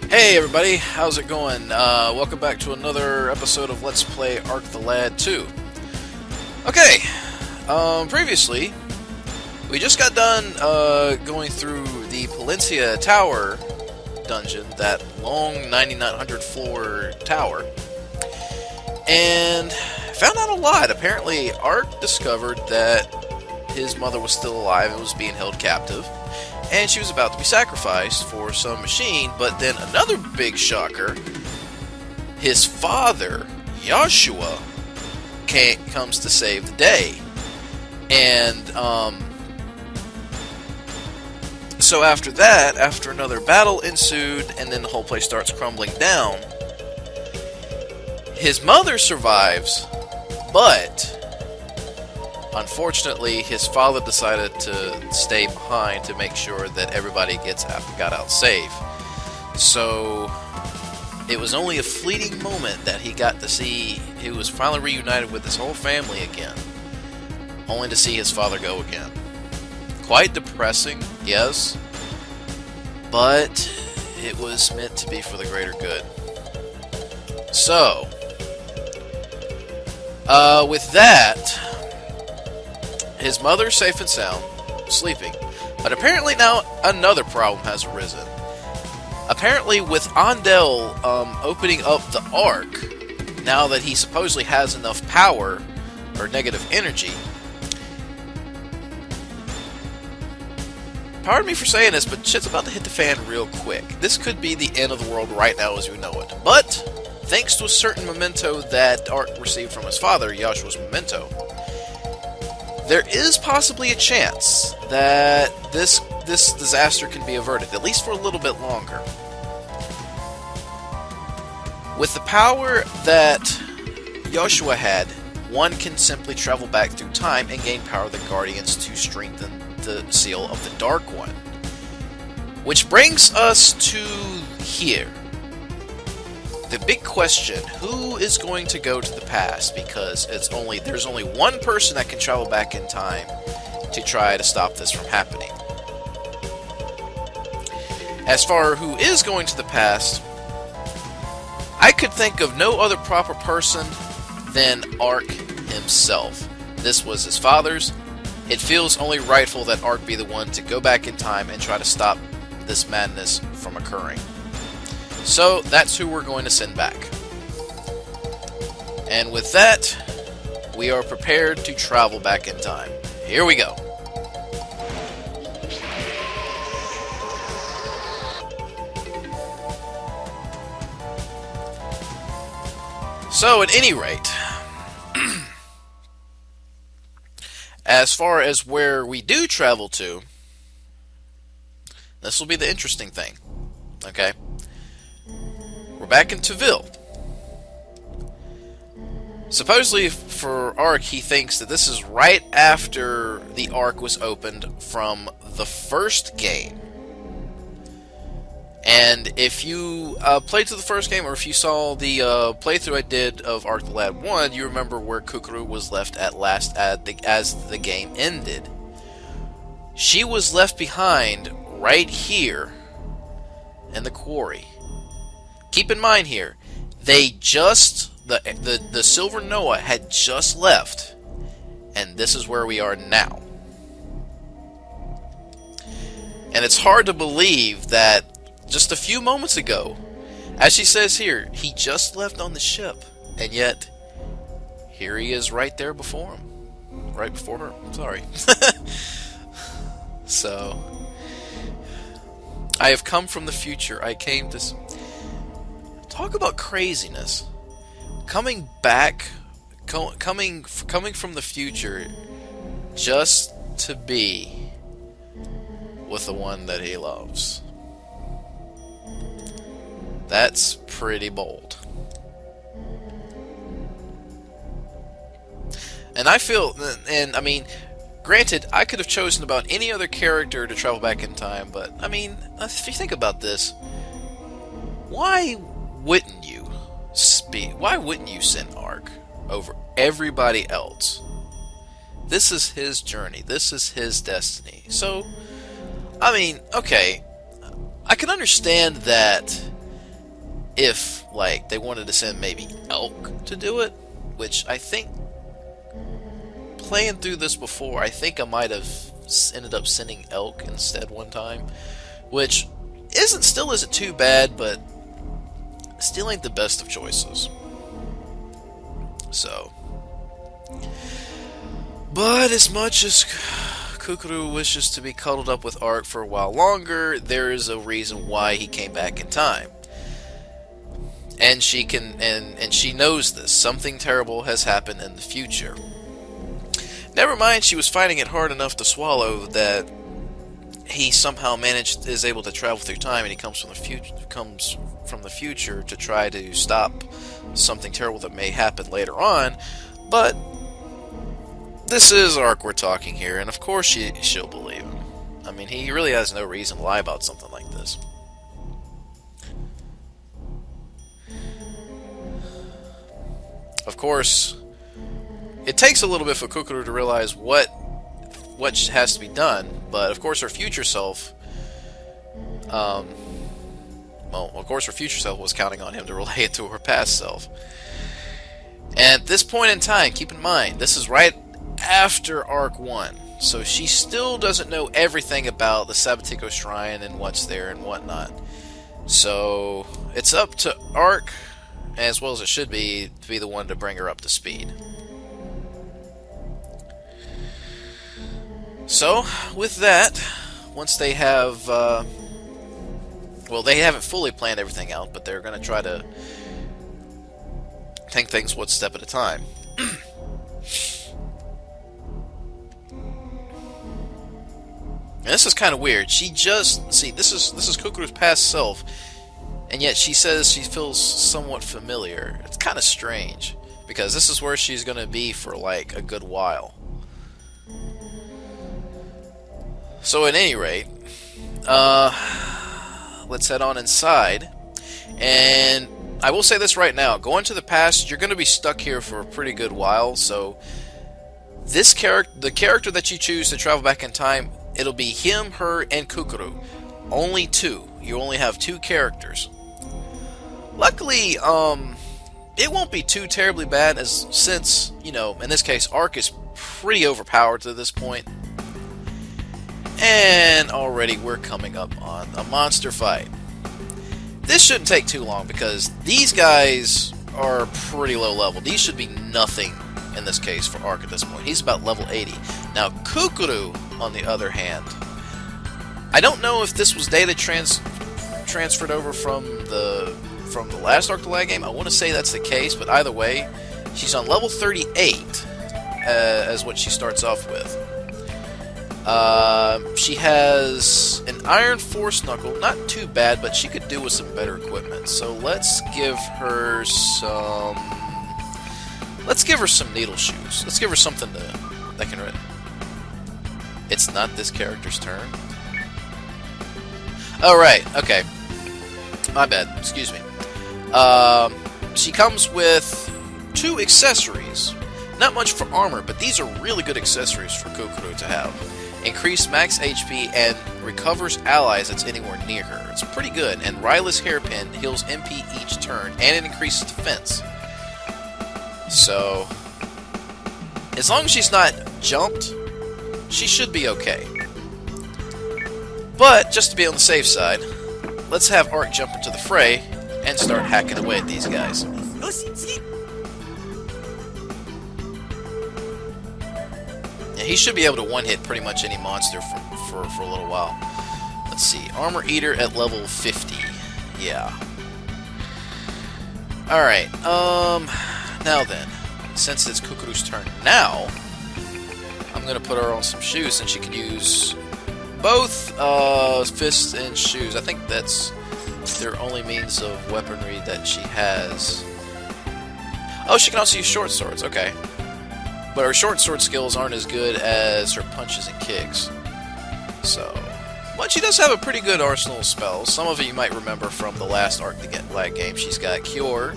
Hey everybody, how's it going? Welcome back to another episode of Let's Play Ark the Lad 2. Okay, previously, we just got done going through the Palencia Tower dungeon, that long 9900 floor tower, and found out a lot. Apparently, Ark discovered that his mother was still alive and was being held captive, and she was about to be sacrificed for some machine. But then another big shocker, his father, Yoshua, comes to save the day. And so after that, after another battle ensued, and then the whole place starts crumbling down, his mother survives, but unfortunately, his father decided to stay behind to make sure that everybody got out safe. So it was only a fleeting moment that he got to see. He was finally reunited with his whole family again, only to see his father go again. Quite depressing, yes, but it was meant to be for the greater good. So, with that, his mother's safe and sound, sleeping, but apparently now another problem has arisen. Apparently, with Andel opening up the Ark, now that he supposedly has enough power, or negative energy. Pardon me for saying this, but shit's about to hit the fan real quick. This could be the end of the world right now as we know it. But, thanks to a certain memento that Ark received from his father, Joshua's memento, there is possibly a chance that this disaster can be averted, at least for a little bit longer. With the power that Yoshua had, one can simply travel back through time and gain power of the Guardians to strengthen the seal of the Dark One. Which brings us to here. The big question, who is going to go to the past? Because there's only one person that can travel back in time to try to stop this from happening. As far as who is going to the past, I could think of no other proper person than Ark himself. This was his father's. It feels only rightful that Ark be the one to go back in time and try to stop this madness from occurring. So, that's who we're going to send back. And with that, we are prepared to travel back in time. Here we go. So, at any rate, as far as where we do travel to, this will be the interesting thing. Okay? We're back in Tville. Supposedly, for Ark, he thinks that this is right after the Ark was opened from the first game. And if you played through the first game, or if you saw the playthrough I did of Ark the Lad 1, you remember where Kukuru was left at last as the game ended. She was left behind right here in the quarry. Keep in mind here, the Silver Noah had just left, and this is where we are now. And it's hard to believe that just a few moments ago, as she says here, he just left on the ship, and yet here he is right there before him. Right before her, sorry. So, I have come from the future. I came to... Talk about craziness. Coming back, coming from the future, just to be with the one that he loves. That's pretty bold. And I feel, and I mean, granted, I could have chosen about any other character to travel back in time, but I mean, if you think about this, why wouldn't you send Ark over everybody else? This is his journey. This is his destiny. So, I mean, okay, I can understand that if, like, they wanted to send maybe Elk to do it, which I think, playing through this before, I think I might have ended up sending Elk instead one time, which still isn't too bad, but still ain't the best of choices. So, but as much as Kukuru wishes to be cuddled up with Ark for a while longer, there is a reason why he came back in time. And she knows this. Something terrible has happened in the future. Never mind, she was finding it hard enough to swallow that he somehow is able to travel through time, and he comes from the future to try to stop something terrible that may happen later on. But this is Ark we're talking here, and of course she'll believe him. I mean, he really has no reason to lie about something like this. Of course, it takes a little bit for Kukuru to realize what has to be done, but of course her future self, her future self was counting on him to relay it to her past self. And at this point in time, keep in mind, this is right after Arc 1, so she still doesn't know everything about the Sabatico Shrine and what's there and whatnot. So it's up to Arc, as well as it should be, to be the one to bring her up to speed. So, with that, once they have, they haven't fully planned everything out, but they're going to try to take things one step at a time. And this is kind of weird. This is Kukuru's past self, and yet she says she feels somewhat familiar. It's kind of strange, because this is where she's going to be for, like, a good while. So at any rate, let's head on inside. And I will say this right now, going to the past, you're going to be stuck here for a pretty good while. So the character that you choose to travel back in time, it'll be him, her, and Kukuru. Only two. You only have two characters. Luckily, it won't be too terribly bad, since, in this case, Ark is pretty overpowered to this point. And already we're coming up on a monster fight. This shouldn't take too long, because these guys are pretty low level. These should be nothing in this case for Ark at this point. He's about level 80. Now Kukuru, on the other hand, I don't know if this was data transferred over from the last Ark the Lag game. I want to say that's the case, but either way, she's on level 38 as what she starts off with. She has an Iron Force Knuckle, not too bad, but she could do with some better equipment. So let's give her some needle shoes. Let's give her something that can run. It's not this character's turn. Oh, right, okay. My bad, excuse me. She comes with 2 accessories. Not much for armor, but these are really good accessories for Kukuru to have. Increased max HP and recovers allies that's anywhere near her. It's pretty good. And Ryla's Hairpin heals MP each turn, and it increases defense. So, as long as she's not jumped, she should be okay. But, just to be on the safe side, let's have Ark jump into the fray and start hacking away at these guys. Yeah, he should be able to one-hit pretty much any monster for a little while. Let's see. Armor Eater at level 50. Yeah. Alright, now then. Since it's Kukuru's turn now, I'm going to put her on some shoes, and she can use both fists and shoes. I think that's their only means of weaponry that she has. Oh, she can also use short swords. Okay. But her short sword skills aren't as good as her punches and kicks. So, but she does have a pretty good arsenal of spells. Some of it you might remember from the last Ark the Lag game. She's got Cure,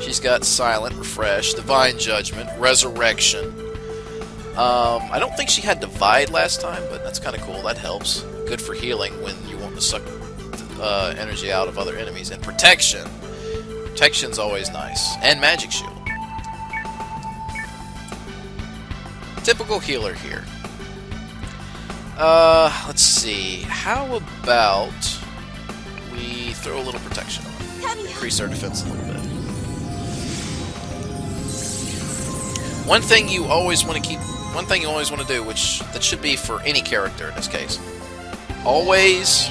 she's got Silent, Refresh, Divine Judgment, Resurrection. I don't think she had Divide last time, but that's kind of cool. That helps. Good for healing when you want to suck energy out of other enemies. And Protection, Protection's always nice. And magic shield. Typical healer here. Let's see. How about we throw a little protection on? Increase our defense a little bit. One thing you always want to do, which that should be for any character in this case, always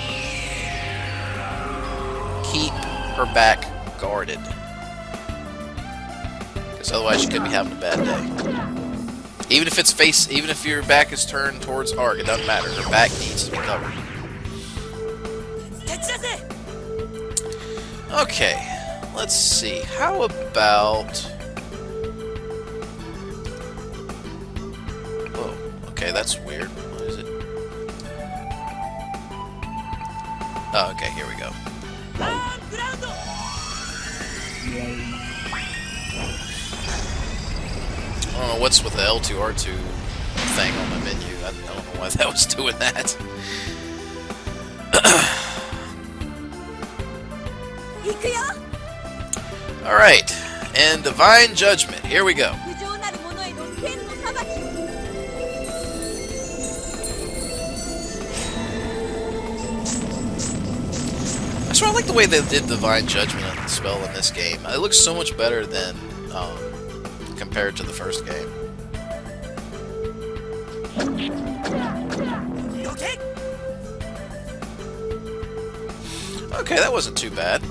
keep her back guarded, because otherwise you could be having a bad day. Even if your back is turned towards Ark, it doesn't matter. Her back needs to be covered. Okay, let's see. How about? Oh, okay, that's weird. What is it? Oh, okay, here we go. I don't know what's with the L2R2 thing on the menu. I don't know why that was doing that. Alright, and Divine Judgment. Here we go. That's why I like the way they did Divine Judgment on the spell in this game. It looks so much better than compared to the first game. Okay, that wasn't too bad.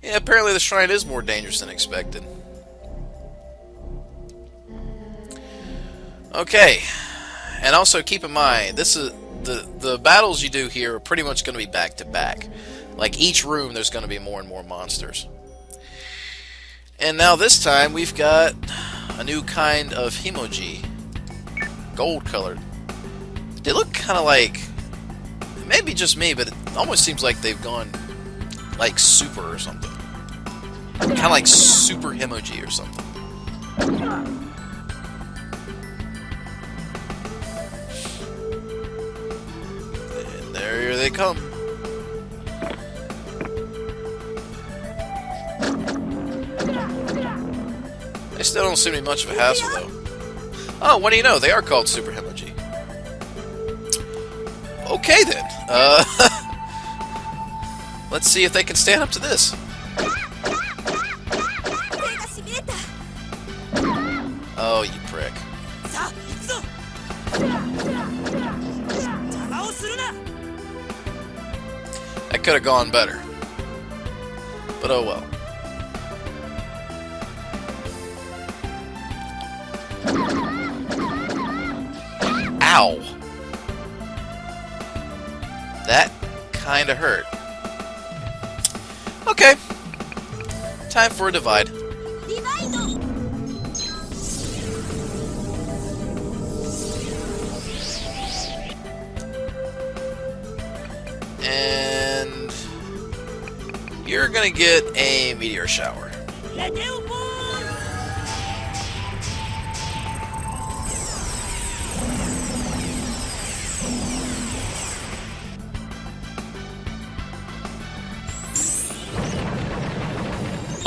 Yeah, apparently the shrine is more dangerous than expected. Okay, and also keep in mind, this is the battles you do here are pretty much going to be back to back. Like each room, there's going to be more and more monsters. And now this time we've got a new kind of Himoji, gold colored. They look kind of like, maybe just me, but it almost seems like they've gone like super or something. Kind of like super Himoji or something. And there they come. They still don't seem to be much of a hassle, though. Oh, what do you know? They are called Super Himoji. Okay, then. Let's see if they can stand up to this. Oh, you prick. That could have gone better. But oh well. Ow! That kinda hurt. Okay. Time for a divide. And you're gonna get a meteor shower.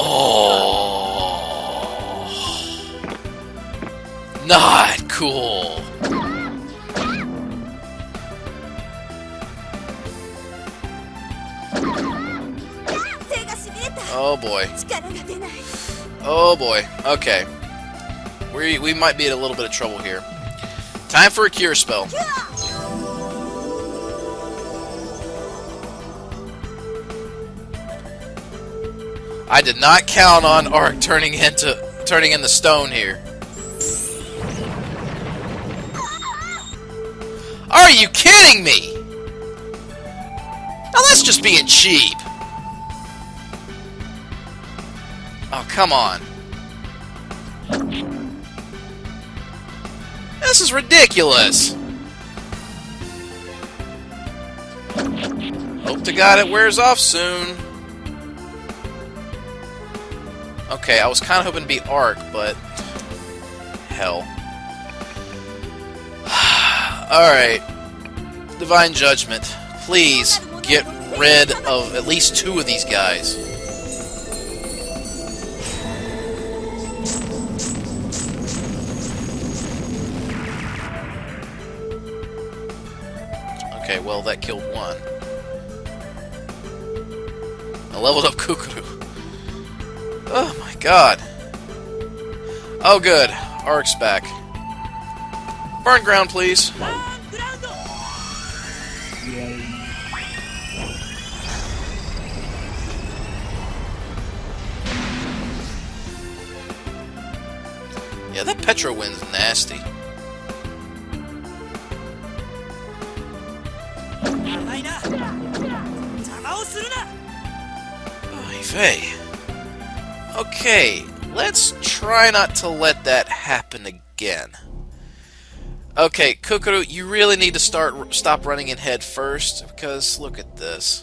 Oh, not cool. Oh boy. Oh boy. Okay. We might be in a little bit of trouble here. Time for a cure spell. I did not count on Ark turning into stone here. Are you kidding me? Now that's just being cheap. Oh, come on. This is ridiculous. Hope to God it wears off soon. Okay, I was kind of hoping to beat Ark, but hell. Alright. Divine Judgment. Please get rid of at least 2 of these guys. Okay, well, that killed 1. I leveled up Kukuru. Oh my god. Oh good, Ark's back. Burn ground, please. Yeah, that Petro wind's nasty. Tville. Okay, let's try not to let that happen again. Okay, Kukuru, you really need to stop running in head first, because look at this.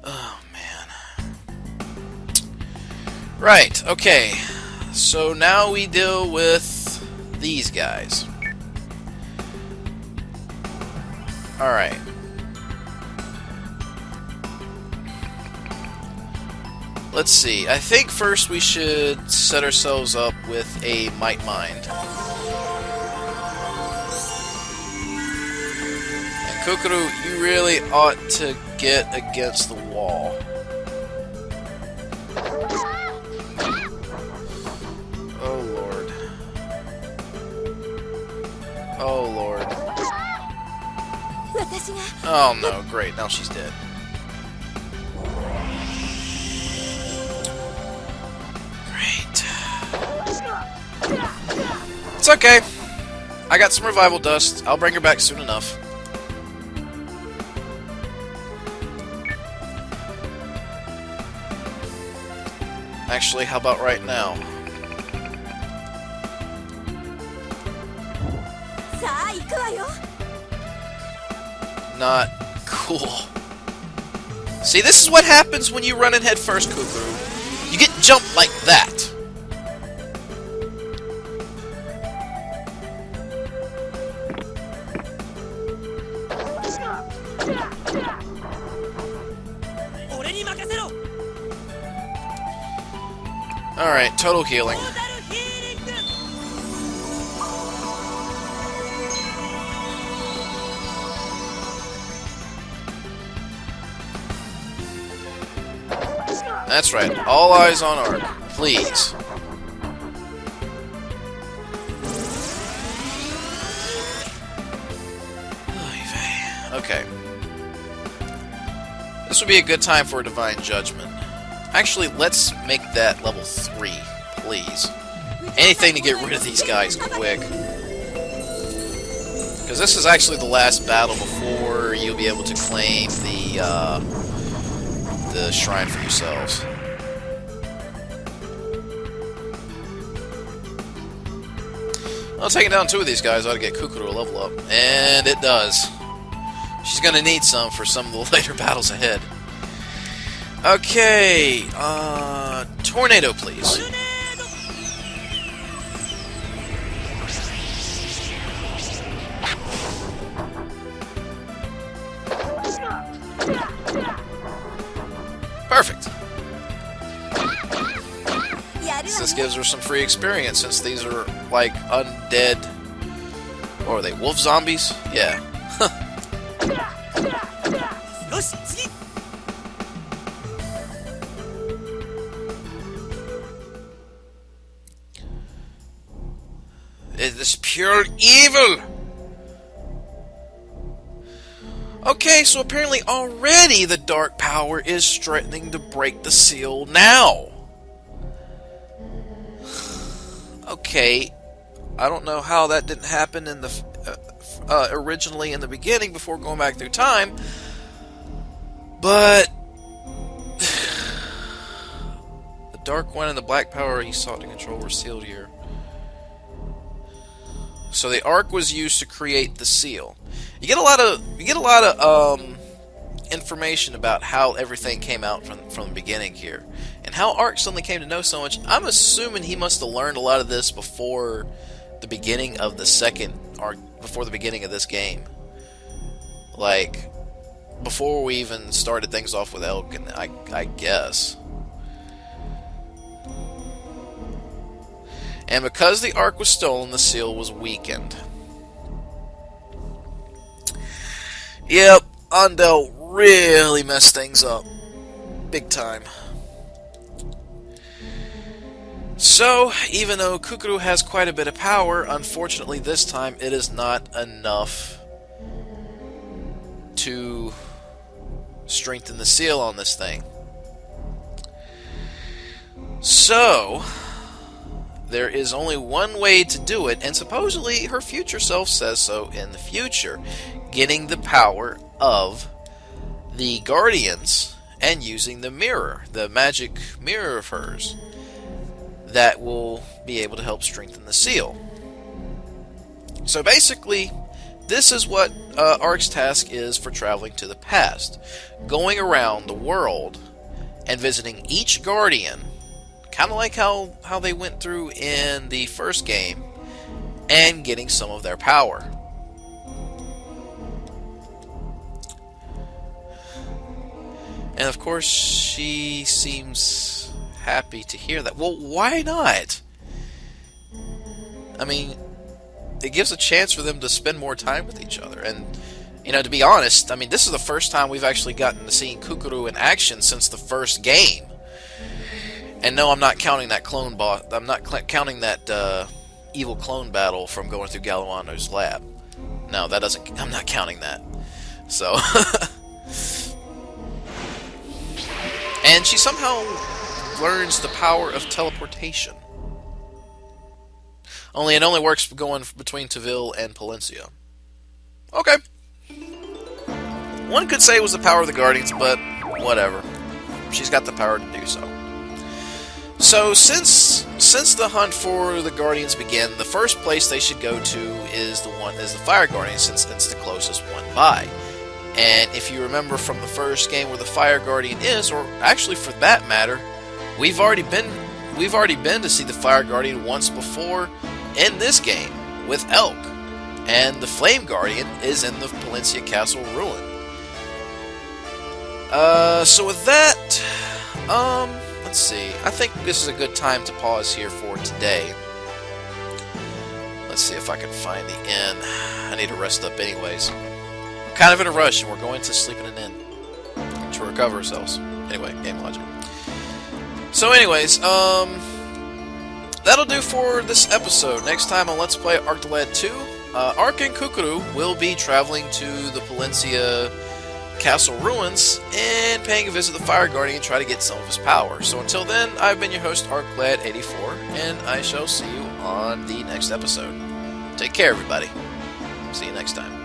Oh, man. Right, okay. So now we deal with these guys. Alright. Let's see. I think first we should set ourselves up with a Might Mind. And Kukuru, you really ought to get against the wall. Oh Lord. Oh Lord. Oh no, great, now she's dead. It's okay. I got some revival dust. I'll bring her back soon enough. Actually, how about right now? Not cool. See, this is what happens when you run in head first, Kukuru. You get jumped like that. Alright, total healing. That's right, all eyes on Ark, please. Okay. This would be a good time for a Divine Judgment. Actually, let's make that level 3, please. Anything to get rid of these guys quick. Because this is actually the last battle before you'll be able to claim the shrine for yourselves. Well, taking down 2 of these guys ought to get Kukuru a level up. And it does. She's going to need some for some of the later battles ahead. Okay, Tornado, please. Perfect. This gives her some free experience, since these are, like, undead... Or are they, wolf zombies? Yeah. It is pure evil! Okay, so apparently already the dark power is threatening to break the seal now. Okay, I don't know how that didn't happen in the originally in the beginning before going back through time, but the dark one and the black power he sought to control were sealed here. So the Ark was used to create the seal. You get a lot of information about how everything came out from the beginning here, and how Ark suddenly came to know so much. I'm assuming he must have learned a lot of this before the beginning of the second Ark, before the beginning of this game. Like, before we even started things off with Elk, and I guess. And because the Ark was stolen, the seal was weakened. Yep, Andel really messed things up. Big time. So, even though Kukuru has quite a bit of power, unfortunately this time it is not enough to strengthen the seal on this thing. So, there is only one way to do it, and supposedly her future self says so in the future. Getting the power of the Guardians and using the mirror, the magic mirror of hers, that will be able to help strengthen the seal. So basically, this is what Ark's task is for traveling to the past. Going around the world and visiting each Guardian, kind of like how they went through in the first game, and getting some of their power. And of course, she seems happy to hear that. Well, why not? I mean, it gives a chance for them to spend more time with each other. And, you know, to be honest, I mean, this is the first time we've actually gotten to see Kukuru in action since the first game. And no, I'm not counting that clone boss. I'm not counting that evil clone battle from going through Galliano's lab. No, that doesn't. I'm not counting that. So, and she somehow learns the power of teleportation. Only it only works going between Tville and Palencia. Okay. One could say it was the power of the Guardians, but whatever. She's got the power to do so. So, since the hunt for the Guardians began, the first place they should go to is the Fire Guardian, since it's the closest one by. And if you remember from the first game where the Fire Guardian is, or actually for that matter, we've already been to see the Fire Guardian once before in this game with Elk, and the Flame Guardian is in the Palencia Castle ruin. So with that, let's see. I think this is a good time to pause here for today. Let's see if I can find the inn. I need to rest up anyways. I'm kind of in a rush, and we're going to sleep in an inn to recover ourselves. Anyway, game logic. So anyways, that'll do for this episode. Next time on Let's Play Arc the Lad 2, Ark and Kukuru will be traveling to the Palencia Castle ruins and paying a visit to the Fire Guardian and try to get some of his power. So until then, I've been your host, ArcLad84, and I shall see you on the next episode. Take care, everybody. See you next time.